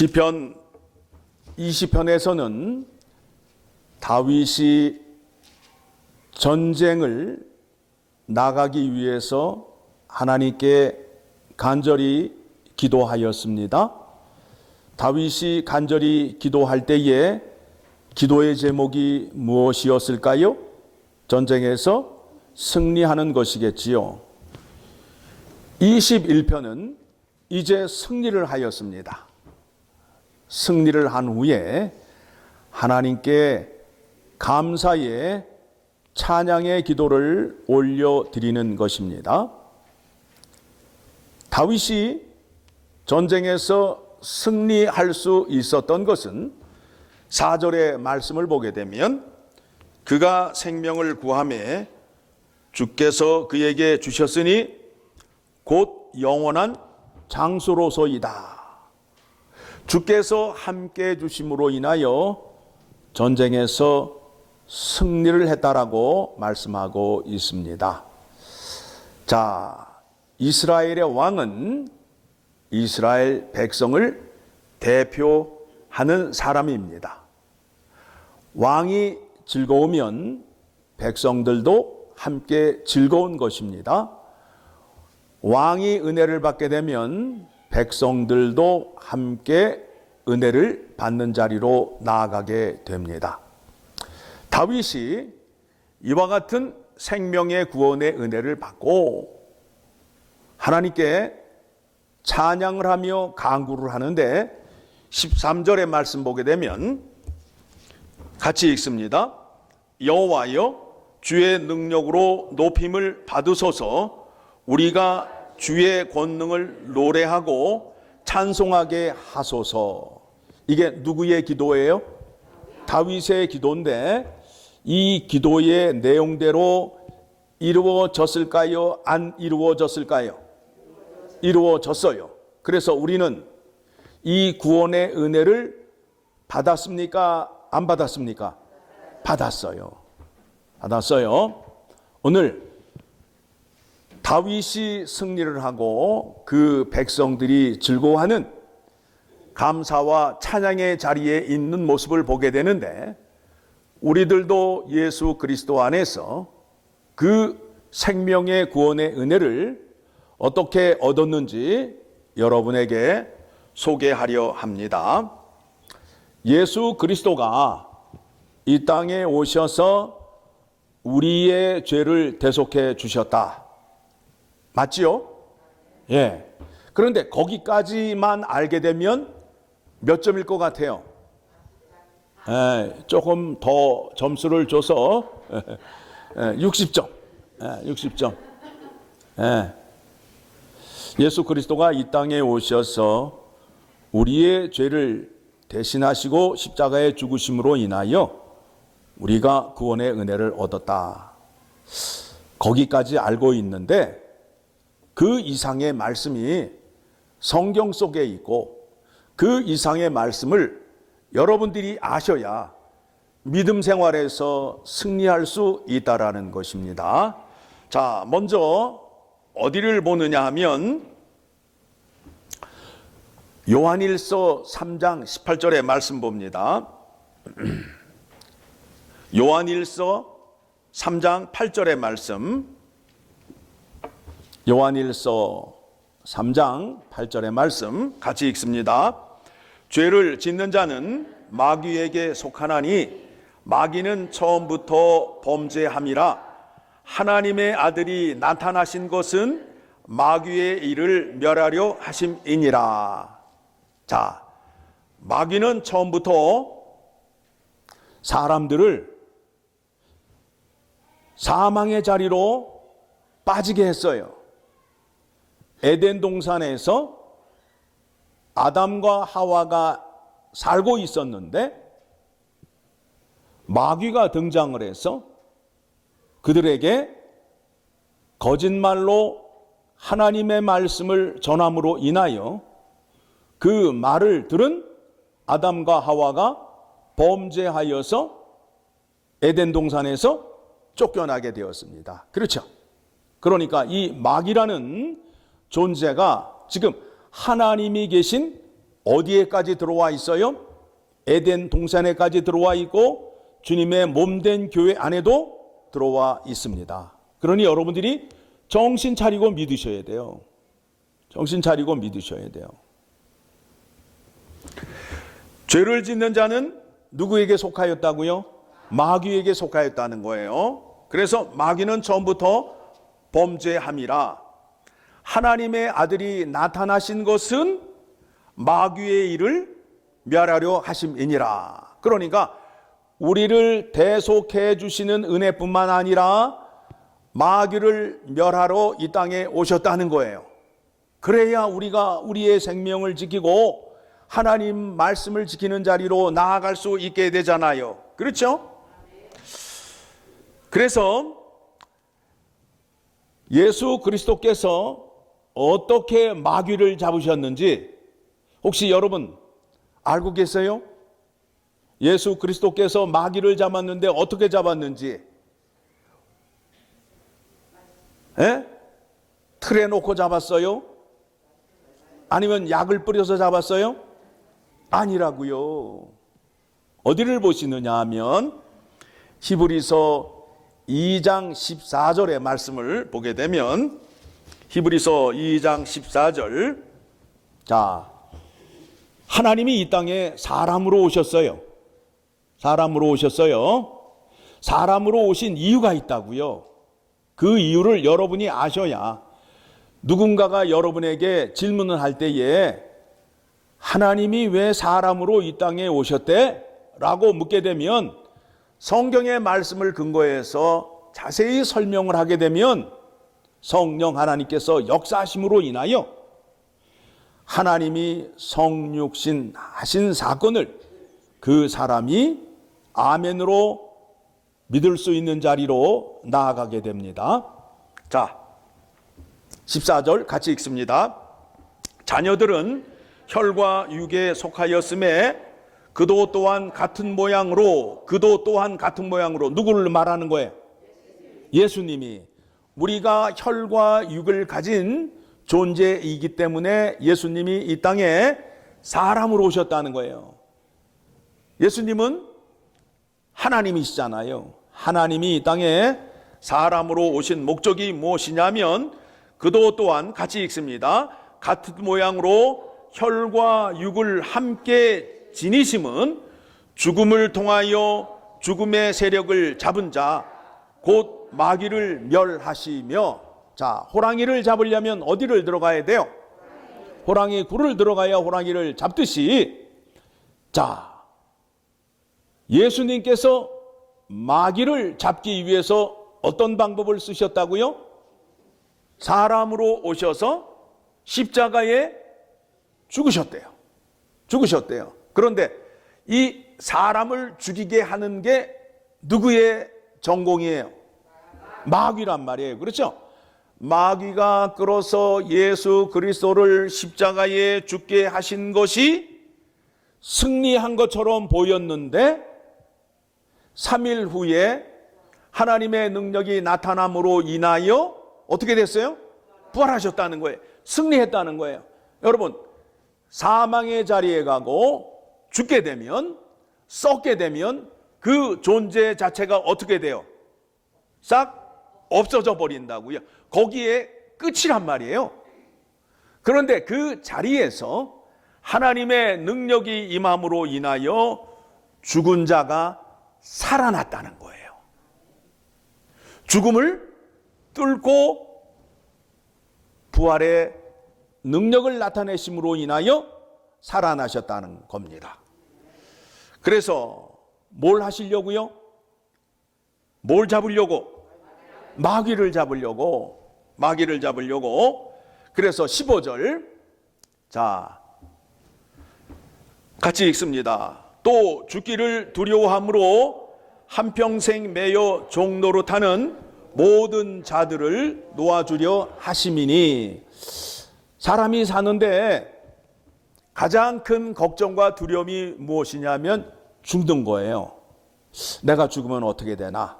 시편 20편에서는 다윗이 전쟁을 나가기 위해서 하나님께 간절히 기도하였습니다. 다윗이 간절히 기도할 때에 기도의 제목이 무엇이었을까요? 전쟁에서 승리하는 것이겠지요. 21편은 이제 승리를 하였습니다. 승리를 한 후에 하나님께 감사의 찬양의 기도를 올려드리는 것입니다. 다윗이 전쟁에서 승리할 수 있었던 것은 4절의 말씀을 보게 되면 그가 생명을 구하매 주께서 그에게 주셨으니 곧 영원한 장수로소이다. 주께서 함께 해주심으로 인하여 전쟁에서 승리를 했다라고 말씀하고 있습니다. 자, 이스라엘의 왕은 이스라엘 백성을 대표하는 사람입니다. 왕이 즐거우면 백성들도 함께 즐거운 것입니다. 왕이 은혜를 받게 되면 백성들도 함께 은혜를 받는 자리로 나아가게 됩니다. 다윗이 이와 같은 생명의 구원의 은혜를 받고 하나님께 찬양을 하며 간구를 하는데 13절의 말씀 보게 되면 같이 읽습니다. 여호와여 주의 능력으로 높임을 받으소서. 우리가 주의 권능을 노래하고 찬송하게 하소서. 이게 누구의 기도예요? 다윗의 기도인데 이 기도의 내용대로 이루어졌을까요? 안 이루어졌을까요? 이루어졌어요. 그래서 우리는 이 구원의 은혜를 받았습니까? 안 받았습니까? 받았어요. 받았어요. 오늘 다윗이 승리를 하고 그 백성들이 즐거워하는 감사와 찬양의 자리에 있는 모습을 보게 되는데 우리들도 예수 그리스도 안에서 그 생명의 구원의 은혜를 어떻게 얻었는지 여러분에게 소개하려 합니다. 예수 그리스도가 이 땅에 오셔서 우리의 죄를 대속해 주셨다. 맞지요? 예. 그런데 거기까지만 알게 되면 몇 점일 것 같아요? 조금 더 점수를 줘서 60점. 60점. 예수 그리스도가 이 땅에 오셔서 우리의 죄를 대신하시고 십자가에 죽으심으로 인하여 우리가 구원의 은혜를 얻었다. 거기까지 알고 있는데 그 이상의 말씀이 성경 속에 있고 그 이상의 말씀을 여러분들이 아셔야 믿음 생활에서 승리할 수 있다라는 것입니다. 자, 먼저 어디를 보느냐 하면 요한일서 3장 18절의 말씀 봅니다. 요한일서 3장 8절의 말씀. 요한일서 3장 8절의 말씀 같이 읽습니다. 죄를 짓는 자는 마귀에게 속하나니 마귀는 처음부터 범죄함이라. 하나님의 아들이 나타나신 것은 마귀의 일을 멸하려 하심이니라. 자, 마귀는 처음부터 사람들을 사망의 자리로 빠지게 했어요. 에덴 동산에서 아담과 하와가 살고 있었는데 마귀가 등장을 해서 그들에게 거짓말로 하나님의 말씀을 전함으로 인하여 그 말을 들은 아담과 하와가 범죄하여서 에덴 동산에서 쫓겨나게 되었습니다. 그렇죠? 그러니까 이 마귀라는 존재가 지금 하나님이 계신 어디에까지 들어와 있어요? 에덴 동산에까지 들어와 있고 주님의 몸된 교회 안에도 들어와 있습니다. 그러니 여러분들이 정신 차리고 믿으셔야 돼요. 정신 차리고 믿으셔야 돼요. 죄를 짓는 자는 누구에게 속하였다고요? 마귀에게 속하였다는 거예요. 그래서 마귀는 처음부터 범죄함이라 하나님의 아들이 나타나신 것은 마귀의 일을 멸하려 하심이니라. 그러니까 우리를 대속해 주시는 은혜뿐만 아니라 마귀를 멸하러 이 땅에 오셨다는 거예요. 그래야 우리가 우리의 생명을 지키고 하나님 말씀을 지키는 자리로 나아갈 수 있게 되잖아요. 그렇죠? 그래서 예수 그리스도께서 어떻게 마귀를 잡으셨는지 혹시 여러분 알고 계세요? 예수 그리스도께서 마귀를 잡았는데 어떻게 잡았는지? 에? 틀에 놓고 잡았어요? 아니면 약을 뿌려서 잡았어요? 아니라고요. 어디를 보시느냐 하면 히브리서 2장 14절의 말씀을 보게 되면 히브리서 2장 14절, 자, 하나님이 이 땅에 사람으로 오셨어요. 사람으로 오셨어요. 사람으로 오신 이유가 있다고요. 그 이유를 여러분이 아셔야 누군가가 여러분에게 질문을 할 때에 하나님이 왜 사람으로 이 땅에 오셨대? 라고 묻게 되면 성경의 말씀을 근거해서 자세히 설명을 하게 되면 성령 하나님께서 역사하심으로 인하여 하나님이 성육신 하신 사건을 그 사람이 아멘으로 믿을 수 있는 자리로 나아가게 됩니다. 자, 14절 같이 읽습니다. 자녀들은 혈과 육에 속하였음에 그도 또한 같은 모양으로 누구를 말하는 거예요? 예수님이. 우리가 혈과 육을 가진 존재이기 때문에 예수님이 이 땅에 사람으로 오셨다는 거예요. 예수님은 하나님이시잖아요. 하나님이 이 땅에 사람으로 오신 목적이 무엇이냐면 그도 또한 같이 읽습니다. 같은 모양으로 혈과 육을 함께 지니심은 죽음을 통하여 죽음의 세력을 잡은 자 곧 마귀를 멸하시며, 자, 호랑이를 잡으려면 어디를 들어가야 돼요? 호랑이 굴을 들어가야 호랑이를 잡듯이, 자, 예수님께서 마귀를 잡기 위해서 어떤 방법을 쓰셨다고요? 사람으로 오셔서 십자가에 죽으셨대요. 그런데 이 사람을 죽이게 하는 게 누구의 전공이에요? 마귀란 말이에요. 그렇죠? 마귀가 끌어서 예수 그리스도를 십자가에 죽게 하신 것이 승리한 것처럼 보였는데 3일 후에 하나님의 능력이 나타남으로 인하여 어떻게 됐어요? 부활하셨다는 거예요. 승리했다는 거예요. 여러분, 사망의 자리에 가고 죽게 되면, 썩게 되면 그 존재 자체가 어떻게 돼요? 싹 없어져 버린다고요. 거기에 끝이란 말이에요. 그런데 그 자리에서 하나님의 능력이 임함으로 인하여 죽은 자가 살아났다는 거예요. 죽음을 뚫고 부활의 능력을 나타내심으로 인하여 살아나셨다는 겁니다. 그래서 뭘 하시려고요? 뭘 잡으려고? 마귀를 잡으려고. 그래서 15절, 자, 같이 읽습니다. 또 죽기를 두려워함으로 한평생 매여 종노릇하는 모든 자들을 놓아주려 하심이니. 사람이 사는데 가장 큰 걱정과 두려움이 무엇이냐면 죽는 거예요. 내가 죽으면 어떻게 되나?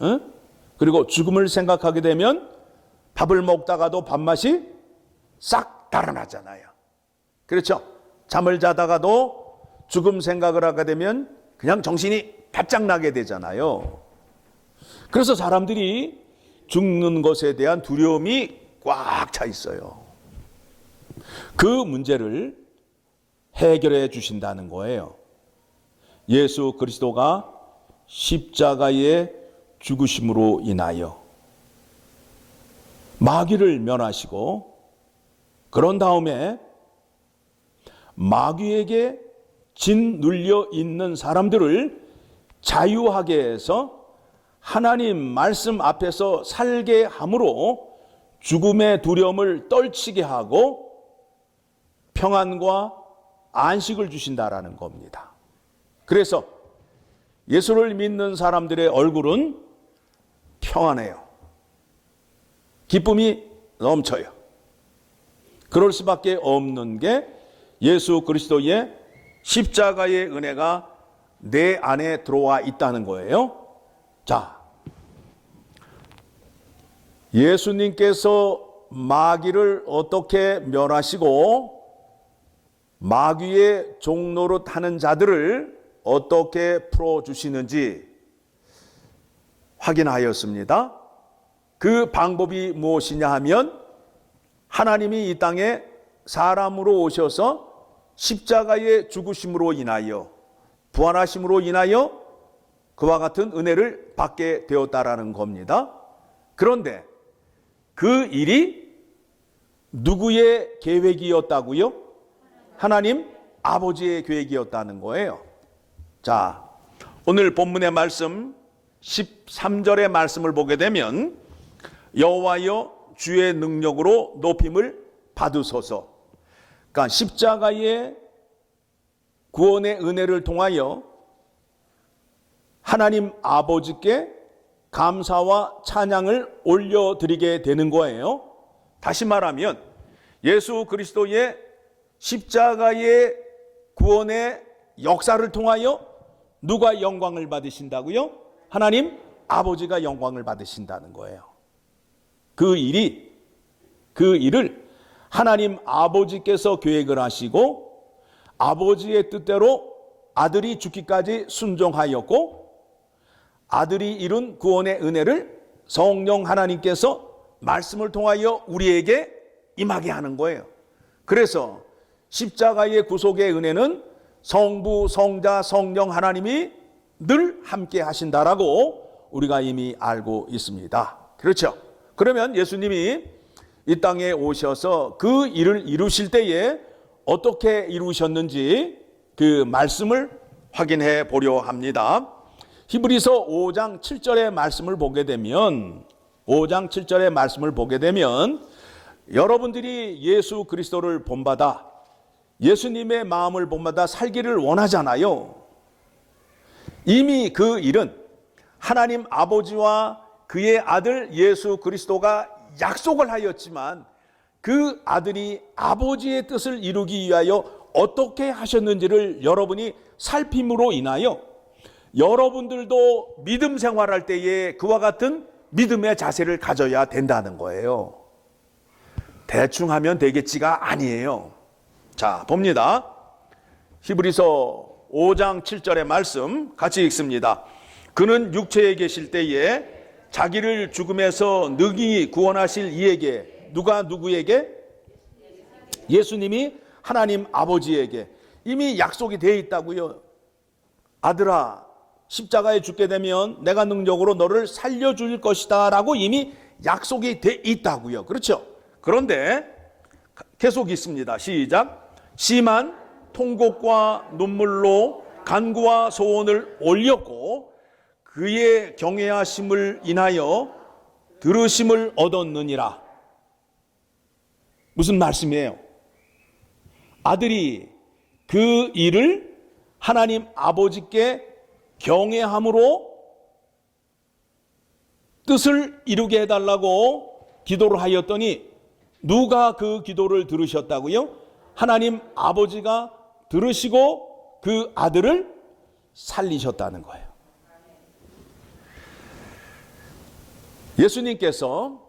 응? 그리고 죽음을 생각하게 되면 밥을 먹다가도 밥맛이 싹 달아나잖아요. 그렇죠? 잠을 자다가도 죽음 생각을 하게 되면 그냥 정신이 바짝 나게 되잖아요. 그래서 사람들이 죽는 것에 대한 두려움이 꽉 차 있어요. 그 문제를 해결해 주신다는 거예요. 예수 그리스도가 십자가의 죽으심으로 인하여 마귀를 멸하시고 그런 다음에 마귀에게 짓눌려 있는 사람들을 자유하게 해서 하나님 말씀 앞에서 살게 함으로 죽음의 두려움을 떨치게 하고 평안과 안식을 주신다라는 겁니다. 그래서 예수를 믿는 사람들의 얼굴은 평안해요. 기쁨이 넘쳐요. 그럴 수밖에 없는 게 예수 그리스도의 십자가의 은혜가 내 안에 들어와 있다는 거예요. 자, 예수님께서 마귀를 어떻게 멸하시고 마귀의 종노릇 하는 자들을 어떻게 풀어주시는지 확인하였습니다. 그 방법이 무엇이냐 하면 하나님이 이 땅에 사람으로 오셔서 십자가의 죽으심으로 인하여 부활하심으로 인하여 그와 같은 은혜를 받게 되었다라는 겁니다. 그런데 그 일이 누구의 계획이었다고요? 하나님 아버지의 계획이었다는 거예요. 자, 오늘 본문의 말씀 13절의 말씀을 보게 되면 여호와여 주의 능력으로 높임을 받으소서. 그러니까 십자가의 구원의 은혜를 통하여 하나님 아버지께 감사와 찬양을 올려드리게 되는 거예요. 다시 말하면 예수 그리스도의 십자가의 구원의 역사를 통하여 누가 영광을 받으신다고요? 하나님 아버지가 영광을 받으신다는 거예요. 그 일을 하나님 아버지께서 계획을 하시고 아버지의 뜻대로 아들이 죽기까지 순종하였고 아들이 이룬 구원의 은혜를 성령 하나님께서 말씀을 통하여 우리에게 임하게 하는 거예요. 그래서 십자가의 구속의 은혜는 성부, 성자, 성령 하나님이 늘 함께 하신다라고 우리가 이미 알고 있습니다. 그렇죠? 그러면 예수님이 이 땅에 오셔서 그 일을 이루실 때에 어떻게 이루셨는지 그 말씀을 확인해 보려 합니다. 히브리서 5장 7절의 말씀을 보게 되면 5장 7절의 말씀을 보게 되면 여러분들이 예수 그리스도를 본받아 예수님의 마음을 본받아 살기를 원하잖아요. 이미 그 일은 하나님 아버지와 그의 아들 예수 그리스도가 약속을 하였지만 그 아들이 아버지의 뜻을 이루기 위하여 어떻게 하셨는지를 여러분이 살핌으로 인하여 여러분들도 믿음 생활할 때에 그와 같은 믿음의 자세를 가져야 된다는 거예요. 대충 하면 되겠지가 아니에요. 자, 봅니다. 히브리서 5장 7절의 말씀 같이 읽습니다. 그는 육체에 계실 때에 자기를 죽음에서 능히 구원하실 이에게, 누가 누구에게? 예수님이 하나님 아버지에게 이미 약속이 되어 있다고요. 아들아, 십자가에 죽게 되면 내가 능력으로 너를 살려줄 것이다 라고 이미 약속이 되어 있다고요. 그렇죠? 그런데 계속 있습니다. 시작. 심한 통곡과 눈물로 간구와 소원을 올렸고 그의 경외하심을 인하여 들으심을 얻었느니라. 무슨 말씀이에요? 아들이 그 일을 하나님 아버지께 경외함으로 뜻을 이루게 해달라고 기도를 하였더니 누가 그 기도를 들으셨다고요? 하나님 아버지가 들으시고 그 아들을 살리셨다는 거예요. 예수님께서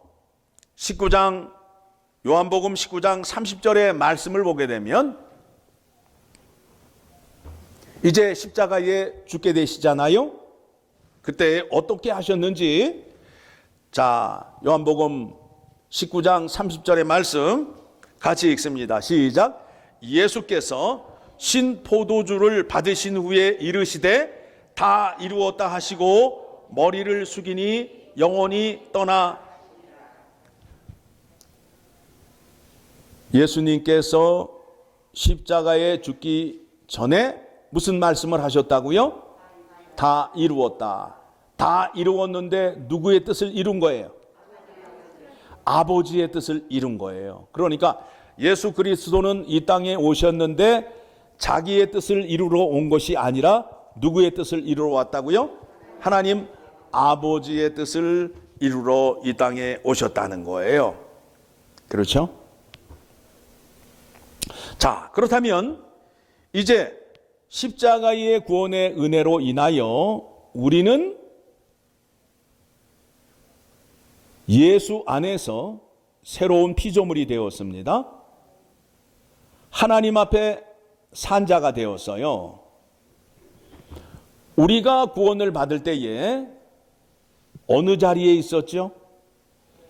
19장 요한복음 19장 30절의 말씀을 보게 되면 이제 십자가에 죽게 되시잖아요. 그때 어떻게 하셨는지, 자, 요한복음 19장 30절의 말씀 같이 읽습니다. 시작. 예수께서 신 포도주를 받으신 후에 이르시되 다 이루었다 하시고 머리를 숙이니 영혼이 떠나. 예수님께서 십자가에 죽기 전에 무슨 말씀을 하셨다고요? 다 이루었다. 다 이루었는데 누구의 뜻을 이룬 거예요? 아버지의 뜻을 이룬 거예요. 그러니까 예수 그리스도는 이 땅에 오셨는데 자기의 뜻을 이루러 온 것이 아니라 누구의 뜻을 이루러 왔다고요? 하나님 아버지의 뜻을 이루러 이 땅에 오셨다는 거예요. 그렇죠? 자, 그렇다면 이제 십자가의 구원의 은혜로 인하여 우리는 예수 안에서 새로운 피조물이 되었습니다. 하나님 앞에 산 자가 되었어요. 우리가 구원을 받을 때에 어느 자리에 있었죠?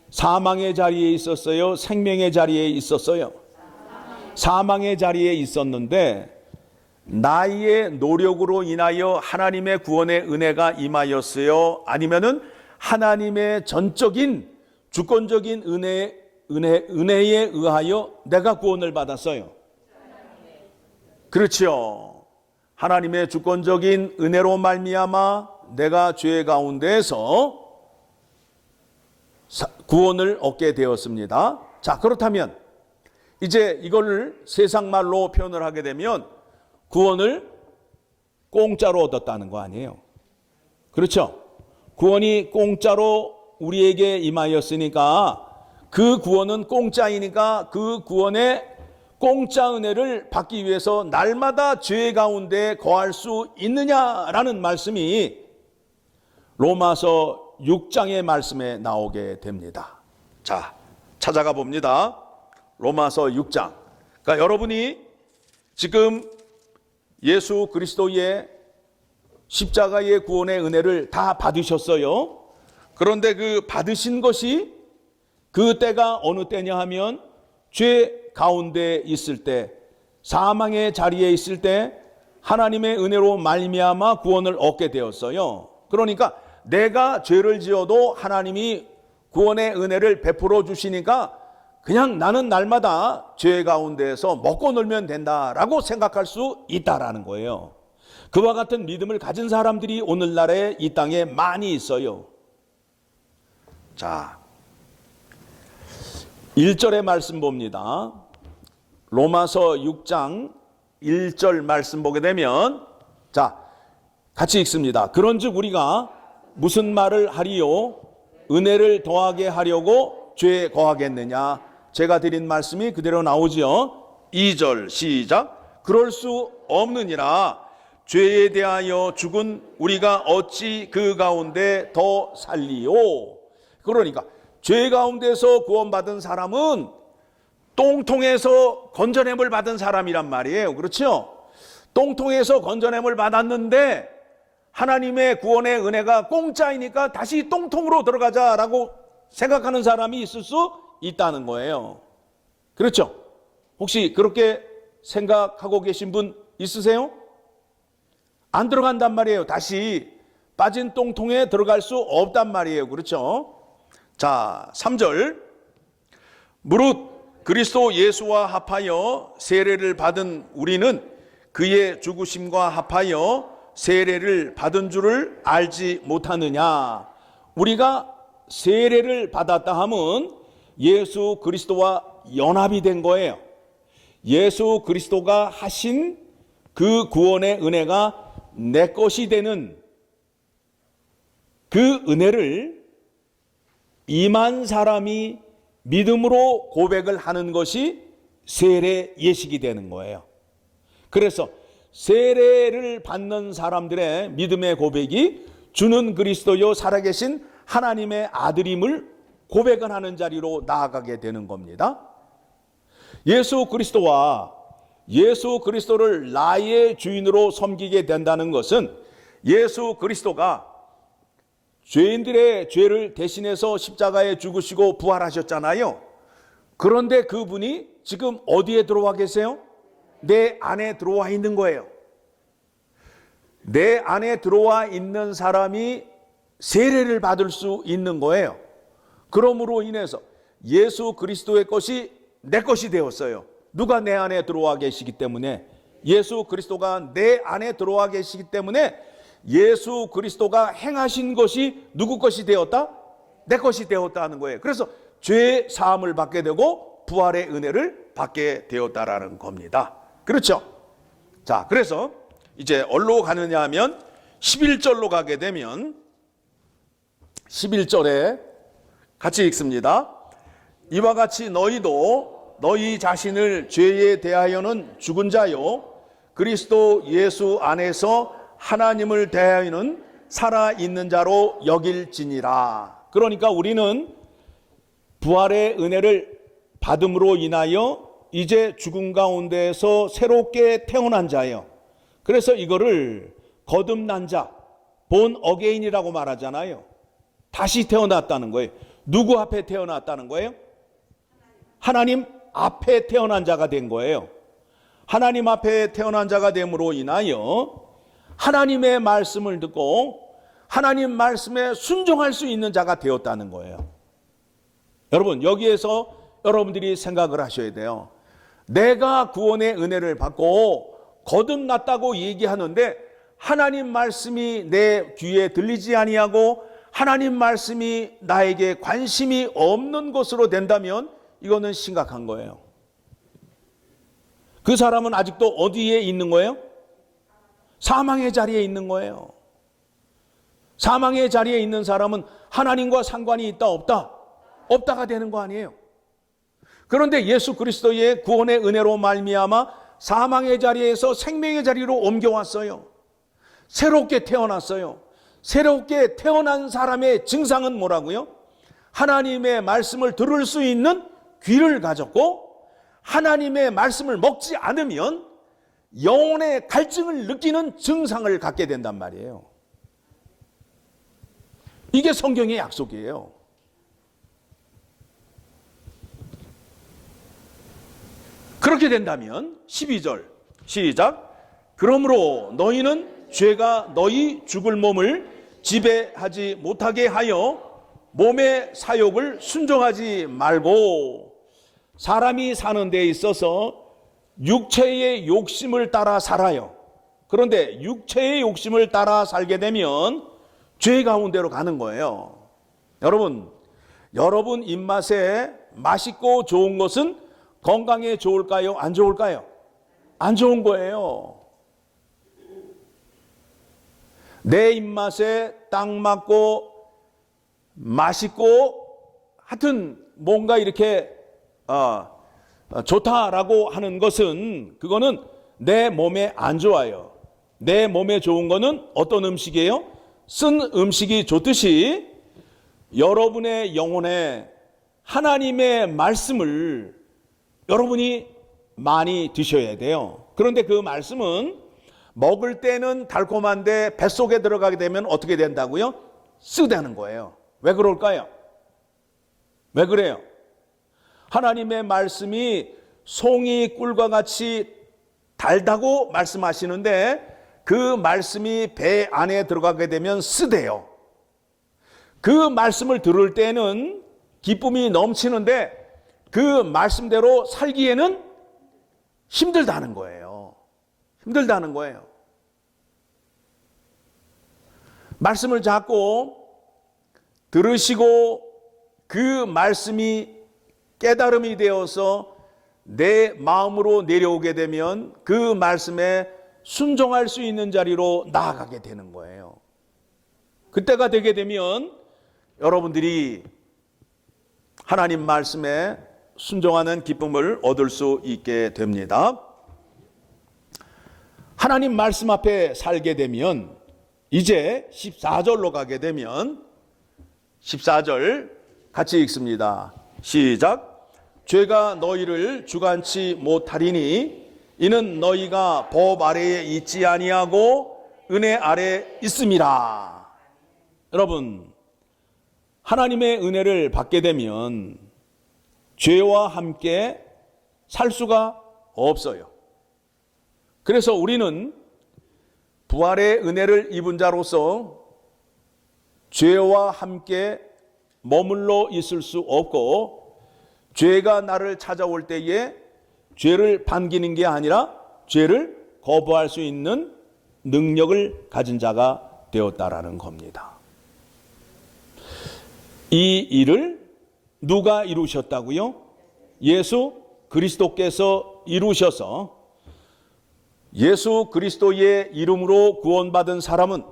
사망의 자리에 있었어요? 생명의 자리에 있었어요? 사망의 자리에 있었는데 나의 노력으로 인하여 하나님의 구원의 은혜가 임하였어요? 아니면은 하나님의 전적인 주권적인 은혜에 의하여 내가 구원을 받았어요? 그렇죠. 하나님의 주권적인 은혜로 말미암아 내가 죄 가운데에서 구원을 얻게 되었습니다. 자, 그렇다면 이제 이걸 세상 말로 표현을 하게 되면 구원을 공짜로 얻었다는 거 아니에요? 그렇죠? 구원이 공짜로 우리에게 임하였으니까 그 구원은 공짜이니까 그 구원의 공짜 은혜를 받기 위해서 날마다 죄 가운데 거할 수 있느냐라는 말씀이 로마서 6장의 말씀에 나오게 됩니다. 자, 찾아가 봅니다. 로마서 6장. 그러니까 여러분이 지금 예수 그리스도의 십자가의 구원의 은혜를 다 받으셨어요. 그런데 그 받으신 것이 그 때가 어느 때냐 하면 죄 가운데 있을 때, 사망의 자리에 있을 때 하나님의 은혜로 말미암아 구원을 얻게 되었어요. 그러니까 내가 죄를 지어도 하나님이 구원의 은혜를 베풀어 주시니까 그냥 나는 날마다 죄 가운데에서 먹고 놀면 된다라고 생각할 수 있다라는 거예요. 그와 같은 믿음을 가진 사람들이 오늘날에 이 땅에 많이 있어요. 자, 1절의 말씀 봅니다. 로마서 6장 1절 말씀 보게 되면, 자, 같이 읽습니다. 그런즉 우리가 무슨 말을 하리요? 은혜를 더하게 하려고 죄에 거하겠느냐? 제가 드린 말씀이 그대로 나오지요. 2절 시작. 그럴 수 없느니라. 죄에 대하여 죽은 우리가 어찌 그 가운데 더 살리요? 그러니까 죄 가운데서 구원받은 사람은 똥통에서 건져냄을 받은 사람이란 말이에요. 그렇죠? 똥통에서 건져냄을 받았는데 하나님의 구원의 은혜가 공짜이니까 다시 똥통으로 들어가자라고 생각하는 사람이 있을 수 있다는 거예요. 그렇죠? 혹시 그렇게 생각하고 계신 분 있으세요? 안 들어간단 말이에요. 다시 빠진 똥통에 들어갈 수 없단 말이에요. 그렇죠? 자, 3절. 무릇 그리스도 예수와 합하여 세례를 받은 우리는 그의 죽으심과 합하여 세례를 받은 줄을 알지 못하느냐? 우리가 세례를 받았다 하면 예수 그리스도와 연합이 된 거예요. 예수 그리스도가 하신 그 구원의 은혜가 내 것이 되는 그 은혜를 임한 사람이 믿음으로 고백을 하는 것이 세례 예식이 되는 거예요. 그래서 세례를 받는 사람들의 믿음의 고백이 주는 그리스도요 살아계신 하나님의 아들임을 고백을 하는 자리로 나아가게 되는 겁니다. 예수 그리스도와 예수 그리스도를 나의 주인으로 섬기게 된다는 것은 예수 그리스도가 죄인들의 죄를 대신해서 십자가에 죽으시고 부활하셨잖아요. 그런데 그분이 지금 어디에 들어와 계세요? 내 안에 들어와 있는 거예요. 내 안에 들어와 있는 사람이 세례를 받을 수 있는 거예요. 그러므로 인해서 예수 그리스도의 것이 내 것이 되었어요. 누가 내 안에 들어와 계시기 때문에? 예수 그리스도가 내 안에 들어와 계시기 때문에 예수 그리스도가 행하신 것이 누구 것이 되었다? 내 것이 되었다는 거예요. 그래서 죄 사함을 받게 되고 부활의 은혜를 받게 되었다라는 겁니다. 그렇죠? 자, 그래서 이제 어디로 가느냐 하면 11절로 가게 되면 11절에 같이 읽습니다. 이와 같이 너희도 너희 자신을 죄에 대하여는 죽은 자요 그리스도 예수 안에서 하나님을 대하여는 살아있는 자로 여길지니라. 그러니까 우리는 부활의 은혜를 받음으로 인하여 이제 죽음 가운데에서 새롭게 태어난 자예요. 그래서 이거를 거듭난 자, 본 어게인이라고 말하잖아요. 다시 태어났다는 거예요. 누구 앞에 태어났다는 거예요? 하나님 앞에 태어난 자가 된 거예요. 하나님 앞에 태어난 자가 됨으로 인하여 하나님의 말씀을 듣고 하나님 말씀에 순종할 수 있는 자가 되었다는 거예요. 여러분, 여기에서 여러분들이 생각을 하셔야 돼요. 내가 구원의 은혜를 받고 거듭났다고 얘기하는데 하나님 말씀이 내 귀에 들리지 아니하고 하나님 말씀이 나에게 관심이 없는 것으로 된다면 이거는 심각한 거예요. 그 사람은 아직도 어디에 있는 거예요? 사망의 자리에 있는 거예요. 사망의 자리에 있는 사람은 하나님과 상관이 있다 없다? 없다가 되는 거 아니에요. 그런데 예수 그리스도의 구원의 은혜로 말미암아 사망의 자리에서 생명의 자리로 옮겨왔어요. 새롭게 태어났어요. 새롭게 태어난 사람의 증상은 뭐라고요? 하나님의 말씀을 들을 수 있는 귀를 가졌고 하나님의 말씀을 먹지 않으면 영혼의 갈증을 느끼는 증상을 갖게 된단 말이에요. 이게 성경의 약속이에요. 그렇게 된다면 12절 시작. 그러므로 너희는 죄가 너희 죽을 몸을 지배하지 못하게 하여 몸의 사욕을 순종하지 말고 사람이 사는 데 있어서 육체의 욕심을 따라 살아요. 그런데 육체의 욕심을 따라 살게 되면 죄 가운데로 가는 거예요. 여러분 입맛에 맛있고 좋은 것은 건강에 좋을까요? 안 좋을까요? 안 좋은 거예요. 내 입맛에 딱 맞고 맛있고 하여튼 뭔가 이렇게 좋다라고 하는 것은 그거는 내 몸에 안 좋아요. 내 몸에 좋은 거는 어떤 음식이에요? 쓴 음식이 좋듯이 여러분의 영혼에 하나님의 말씀을 여러분이 많이 드셔야 돼요. 그런데 그 말씀은 먹을 때는 달콤한데 뱃속에 들어가게 되면 어떻게 된다고요? 쓰다는 거예요. 왜 그럴까요? 왜 그래요? 하나님의 말씀이 송이 꿀과 같이 달다고 말씀하시는데 그 말씀이 배 안에 들어가게 되면 쓰대요. 그 말씀을 들을 때는 기쁨이 넘치는데 그 말씀대로 살기에는 힘들다는 거예요. 힘들다는 거예요. 말씀을 잡고 들으시고 그 말씀이 깨달음이 되어서 내 마음으로 내려오게 되면 그 말씀에 순종할 수 있는 자리로 나아가게 되는 거예요. 그때가 되게 되면 여러분들이 하나님 말씀에 순종하는 기쁨을 얻을 수 있게 됩니다. 하나님 말씀 앞에 살게 되면 이제 14절로 가게 되면 14절 같이 읽습니다. 시작. 죄가 너희를 주관치 못하리니 이는 너희가 법 아래에 있지 아니하고 은혜 아래 있음이라. 여러분, 하나님의 은혜를 받게 되면 죄와 함께 살 수가 없어요. 그래서 우리는 부활의 은혜를 입은 자로서 죄와 함께 머물러 있을 수 없고, 죄가 나를 찾아올 때에 죄를 반기는 게 아니라 죄를 거부할 수 있는 능력을 가진 자가 되었다라는 겁니다. 이 일을 누가 이루셨다고요? 예수 그리스도께서 이루셔서 예수 그리스도의 이름으로 구원받은 사람은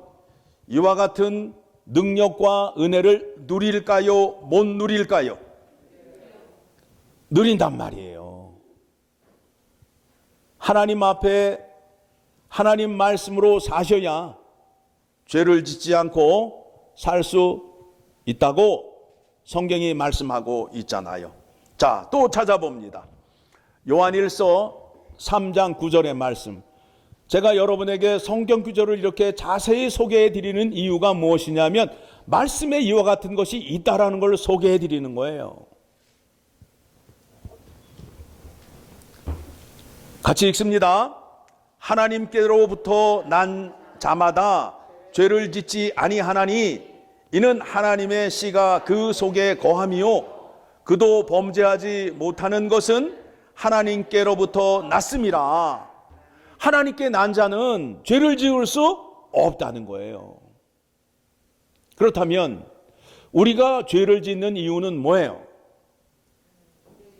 이와 같은 능력과 은혜를 누릴까요? 못 누릴까요? 누린단 말이에요. 하나님 앞에 하나님 말씀으로 사셔야 죄를 짓지 않고 살 수 있다고 성경이 말씀하고 있잖아요. 자, 또 찾아봅니다. 요한일서 3장 9절의 말씀. 제가 여러분에게 성경 구절을 이렇게 자세히 소개해 드리는 이유가 무엇이냐면 말씀에 이와 같은 것이 있다라는 걸 소개해 드리는 거예요. 같이 읽습니다. 하나님께로부터 난 자마다 죄를 짓지 아니하나니 이는 하나님의 씨가 그 속에 거함이요 그도 범죄하지 못하는 것은 하나님께로부터 났음이라. 하나님께 난 자는 죄를 지을 수 없다는 거예요. 그렇다면 우리가 죄를 짓는 이유는 뭐예요?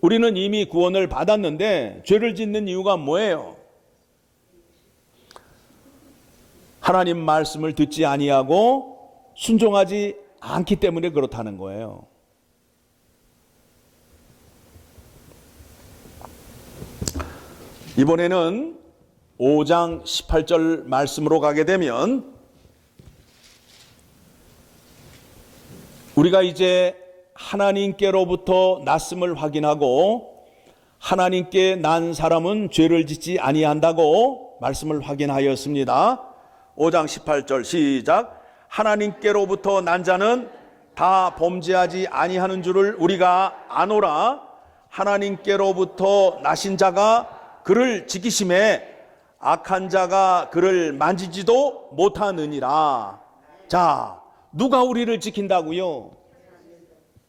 우리는 이미 구원을 받았는데 죄를 짓는 이유가 뭐예요? 하나님 말씀을 듣지 아니하고 순종하지 않기 때문에 그렇다는 거예요. 이번에는 5장 18절 말씀으로 가게 되면 우리가 이제 하나님께로부터 났음을 확인하고 하나님께 난 사람은 죄를 짓지 아니한다고 말씀을 확인하였습니다. 5장 18절 시작. 하나님께로부터 난 자는 다 범죄하지 아니하는 줄을 우리가 아노라. 하나님께로부터 나신 자가 그를 지키심에 악한 자가 그를 만지지도 못하느니라. 자, 누가 우리를 지킨다고요?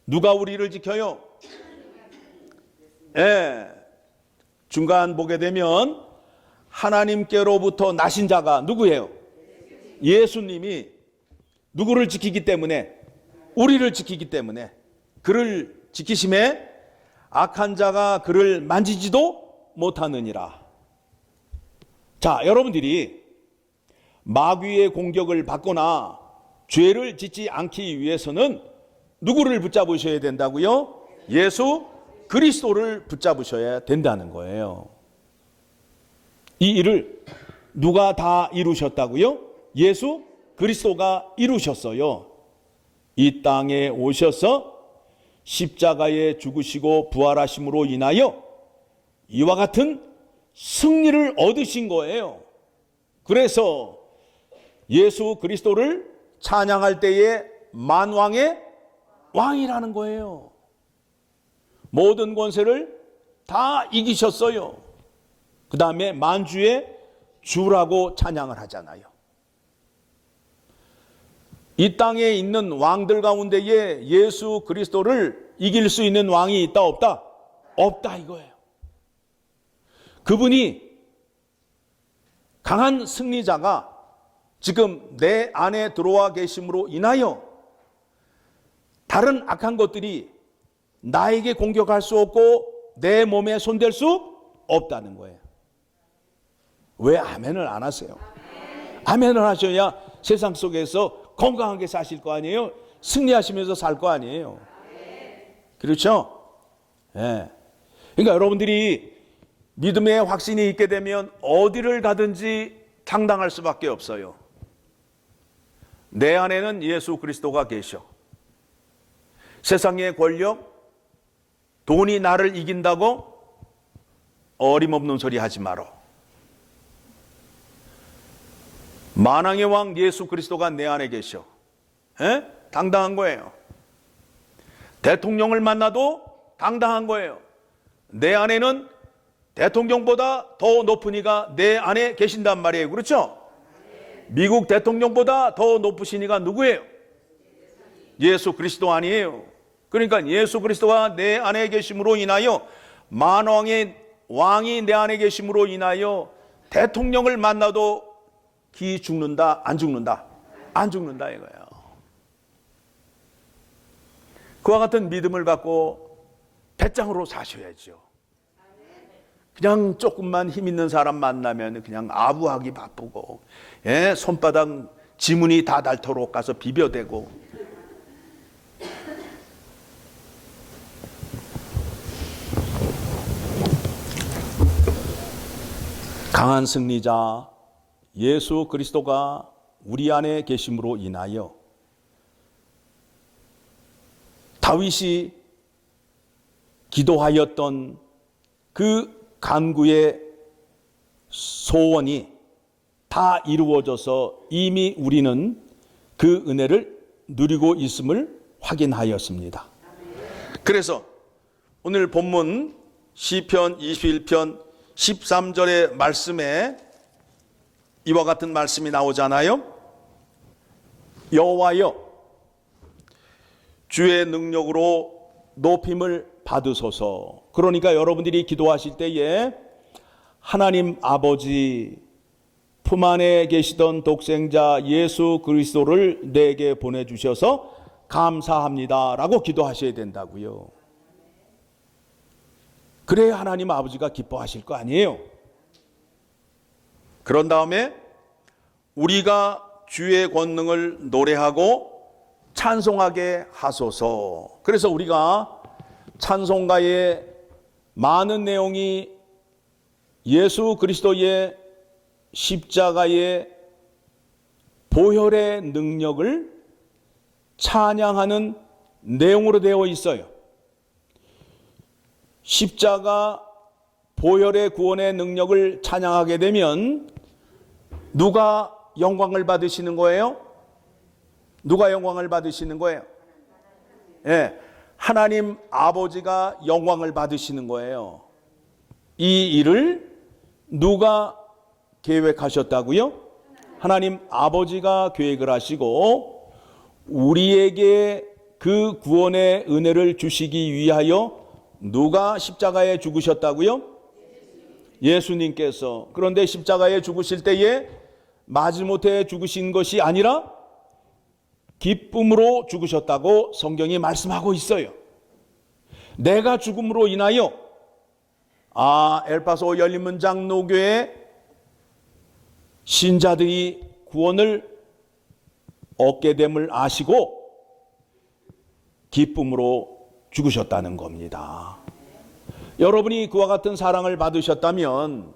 누가 우리를 지켜요? 중간 보게 되면 하나님께로부터 나신 자가 누구예요? 예수님이 누구를 지키기 때문에? 우리를 지키기 때문에 그를 지키심에 악한 자가 그를 만지지도 못하느니라. 자, 여러분들이 마귀의 공격을 받거나 죄를 짓지 않기 위해서는 누구를 붙잡으셔야 된다고요? 예수 그리스도를 붙잡으셔야 된다는 거예요. 이 일을 누가 다 이루셨다고요? 예수 그리스도가 이루셨어요. 이 땅에 오셔서 십자가에 죽으시고 부활하심으로 인하여 이와 같은 승리를 얻으신 거예요. 그래서 예수 그리스도를 찬양할 때에 만왕의 왕이라는 거예요. 모든 권세를 다 이기셨어요. 그 다음에 만주의 주라고 찬양을 하잖아요. 이 땅에 있는 왕들 가운데에 예수 그리스도를 이길 수 있는 왕이 있다 없다? 없다 이거예요. 그분이 강한 승리자가 지금 내 안에 들어와 계심으로 인하여 다른 악한 것들이 나에게 공격할 수 없고 내 몸에 손댈 수 없다는 거예요. 왜 아멘을 안 하세요? 아멘을 하셔야 세상 속에서 건강하게 사실 거 아니에요? 승리하시면서 살 거 아니에요? 그렇죠? 예. 그러니까 여러분들이 믿음의 확신이 있게 되면 어디를 가든지 당당할 수밖에 없어요. 내 안에는 예수 그리스도가 계셔. 세상의 권력, 돈이 나를 이긴다고 어림없는 소리 하지 마라. 만왕의 왕 예수 그리스도가 내 안에 계셔. 에? 당당한 거예요. 대통령을 만나도 당당한 거예요. 내 안에는 대통령보다 더 높은 이가 내 안에 계신단 말이에요. 그렇죠? 미국 대통령보다 더 높으신 이가 누구예요? 예수 그리스도 아니에요. 그러니까 예수 그리스도가 내 안에 계심으로 인하여, 만왕의 왕이 내 안에 계심으로 인하여 대통령을 만나도 기 죽는다, 안 죽는다? 안 죽는다 이거예요. 그와 같은 믿음을 갖고 배짱으로 사셔야죠. 그냥 조금만 힘 있는 사람 만나면 그냥 아부하기 바쁘고, 예, 손바닥 지문이 다 닳도록 가서 비벼대고, 강한 승리자 예수 그리스도가 우리 안에 계심으로 인하여 다윗이 기도하였던 그 간구의 소원이 다 이루어져서 이미 우리는 그 은혜를 누리고 있음을 확인하였습니다. 그래서 오늘 본문 시편 21편 13절의 말씀에 이와 같은 말씀이 나오잖아요. 여호와여, 주의 능력으로 높임을 받으소서. 그러니까 여러분들이 기도하실 때에 하나님 아버지, 품 안에 계시던 독생자 예수 그리스도를 내게 보내주셔서 감사합니다 라고 기도하셔야 된다고요. 그래야 하나님 아버지가 기뻐하실 거 아니에요. 그런 다음에 우리가 주의 권능을 노래하고 찬송하게 하소서. 그래서 우리가 찬송가의 많은 내용이 예수 그리스도의 십자가의 보혈의 능력을 찬양하는 내용으로 되어 있어요. 십자가 보혈의 구원의 능력을 찬양하게 되면 누가 영광을 받으시는 거예요? 누가 영광을 받으시는 거예요? 예, 하나님 아버지가 영광을 받으시는 거예요. 이 일을 누가 계획하셨다고요? 하나님 아버지가 계획을 하시고 우리에게 그 구원의 은혜를 주시기 위하여 누가 십자가에 죽으셨다고요? 예수님께서. 그런데 십자가에 죽으실 때에 마지못해 죽으신 것이 아니라 기쁨으로 죽으셨다고 성경이 말씀하고 있어요. 내가 죽음으로 인하여 엘파소 열린문장로교회 신자들이 구원을 얻게 됨을 아시고 기쁨으로 죽으셨다는 겁니다. 여러분이 그와 같은 사랑을 받으셨다면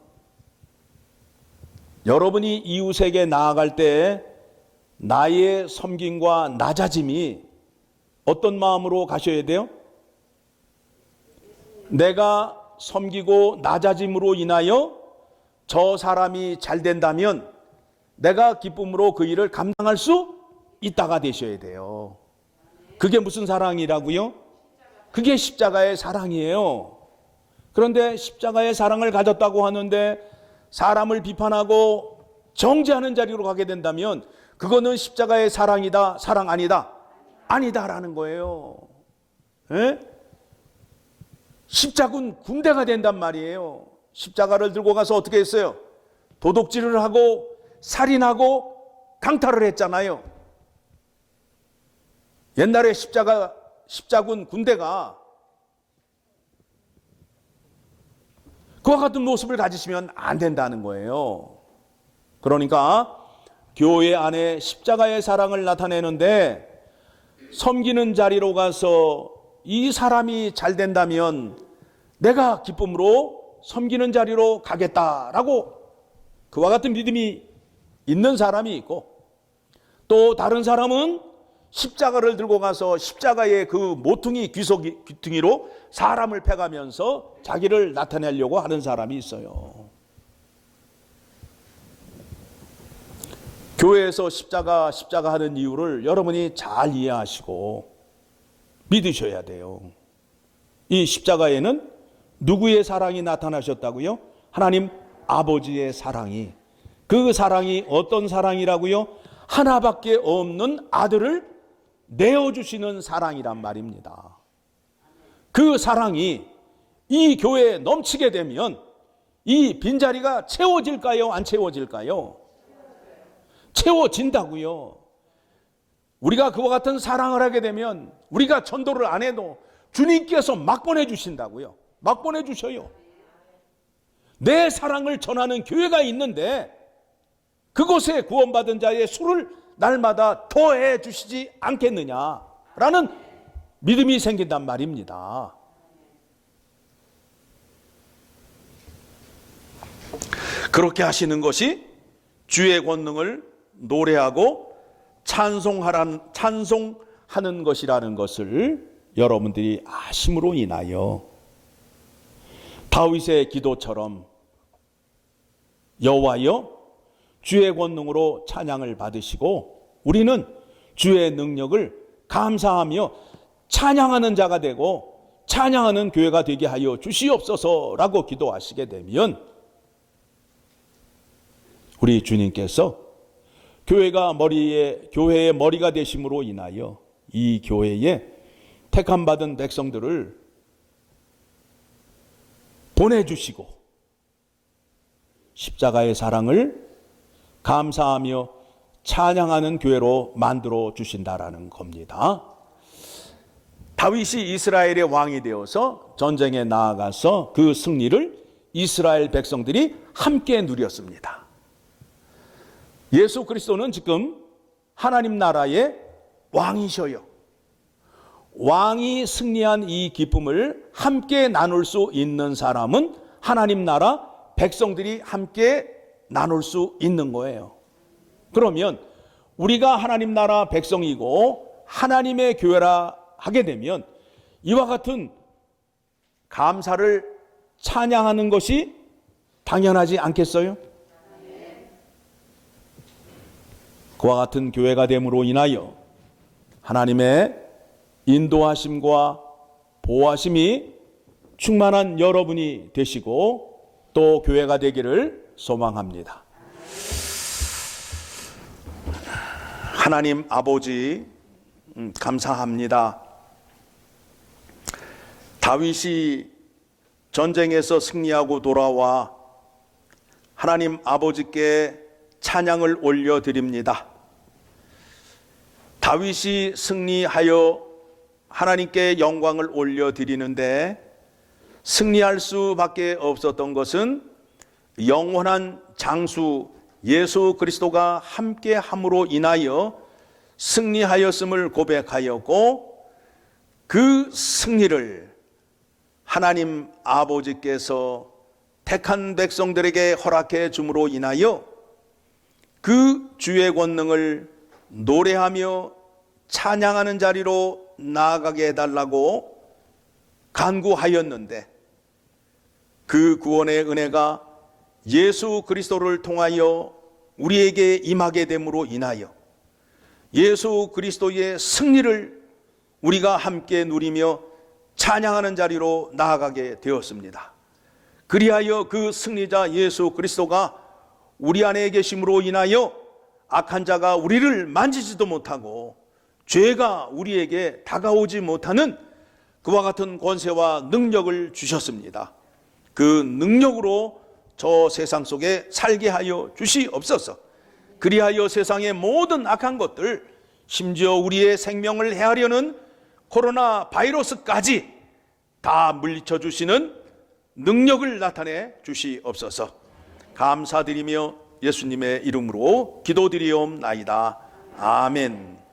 여러분이 이웃에게 나아갈 때 나의 섬김과 낮아짐이 어떤 마음으로 가셔야 돼요? 내가 섬기고 낮아짐으로 인하여 저 사람이 잘 된다면 내가 기쁨으로 그 일을 감당할 수 있다가 되셔야 돼요. 그게 무슨 사랑이라고요? 그게 십자가의 사랑이에요. 그런데 십자가의 사랑을 가졌다고 하는데 사람을 비판하고 정죄하는 자리로 가게 된다면 그거는 십자가의 사랑이다, 사랑 아니다? 아니다라는 거예요. 에? 십자군 군대가 된단 말이에요. 십자가를 들고 가서 어떻게 했어요? 도둑질을 하고 살인하고 강탈을 했잖아요. 옛날에 십자군 군대가 그와 같은 모습을 가지시면 안 된다는 거예요. 그러니까 교회 안에 십자가의 사랑을 나타내는데 섬기는 자리로 가서 이 사람이 잘 된다면 내가 기쁨으로 섬기는 자리로 가겠다라고 그와 같은 믿음이 있는 사람이 있고, 또 다른 사람은 십자가를 들고 가서 십자가의 그 모퉁이 귀퉁이로 사람을 패가면서 자기를 나타내려고 하는 사람이 있어요. 교회에서 십자가 하는 이유를 여러분이 잘 이해하시고 믿으셔야 돼요. 이 십자가에는 누구의 사랑이 나타나셨다고요? 하나님 아버지의 사랑이. 그 사랑이 어떤 사랑이라고요? 하나밖에 없는 아들을 내어주시는 사랑이란 말입니다. 그 사랑이 이 교회에 넘치게 되면 이 빈자리가 채워질까요? 안 채워질까요? 채워진다고요. 우리가 그와 같은 사랑을 하게 되면 우리가 전도를 안 해도 주님께서 막 보내주신다고요. 막 보내주셔요. 내 사랑을 전하는 교회가 있는데 그곳에 구원받은 자의 수를 날마다 더해 주시지 않겠느냐라는 믿음이 생긴단 말입니다. 그렇게 하시는 것이 주의 권능을 노래하고 찬송하는 것이라는 것을 여러분들이 아심으로 인하여 다윗의 기도처럼 여호와여 주의 권능으로 찬양을 받으시고 우리는 주의 능력을 감사하며 찬양하는 자가 되고 찬양하는 교회가 되게 하여 주시옵소서라고 기도하시게 되면 우리 주님께서 교회의 머리가 되심으로 인하여 이 교회에 택함 받은 백성들을 보내주시고 십자가의 사랑을 감사하며 찬양하는 교회로 만들어 주신다라는 겁니다. 다윗이 이스라엘의 왕이 되어서 전쟁에 나아가서 그 승리를 이스라엘 백성들이 함께 누렸습니다. 예수 그리스도는 지금 하나님 나라의 왕이셔요. 왕이 승리한 이 기쁨을 함께 나눌 수 있는 사람은 하나님 나라 백성들이 함께 나눌 수 있는 거예요. 그러면 우리가 하나님 나라 백성이고 하나님의 교회라 하게 되면 이와 같은 감사를 찬양하는 것이 당연하지 않겠어요? 그와 같은 교회가 됨으로 인하여 하나님의 인도하심과 보호하심이 충만한 여러분이 되시고 또 교회가 되기를 소망합니다. 하나님 아버지 감사합니다. 다윗이 전쟁에서 승리하고 돌아와 하나님 아버지께 찬양을 올려드립니다. 다윗이 승리하여 하나님께 영광을 올려드리는데 승리할 수밖에 없었던 것은 영원한 장수 예수 그리스도가 함께 함으로 인하여 승리하였음을 고백하였고 그 승리를 하나님 아버지께서 택한 백성들에게 허락해 줌으로 인하여 그 주의 권능을 노래하며 찬양하는 자리로 나아가게 해달라고 간구하였는데 그 구원의 은혜가 예수 그리스도를 통하여 우리에게 임하게 됨으로 인하여 예수 그리스도의 승리를 우리가 함께 누리며 찬양하는 자리로 나아가게 되었습니다. 그리하여 그 승리자 예수 그리스도가 우리 안에 계심으로 인하여 악한 자가 우리를 만지지도 못하고 죄가 우리에게 다가오지 못하는 그와 같은 권세와 능력을 주셨습니다. 그 능력으로 저 세상 속에 살게 하여 주시옵소서. 그리하여 세상의 모든 악한 것들, 심지어 우리의 생명을 해하려는 코로나 바이러스까지 다 물리쳐 주시는 능력을 나타내 주시옵소서. 감사드리며 예수님의 이름으로 기도드리옵나이다. 아멘.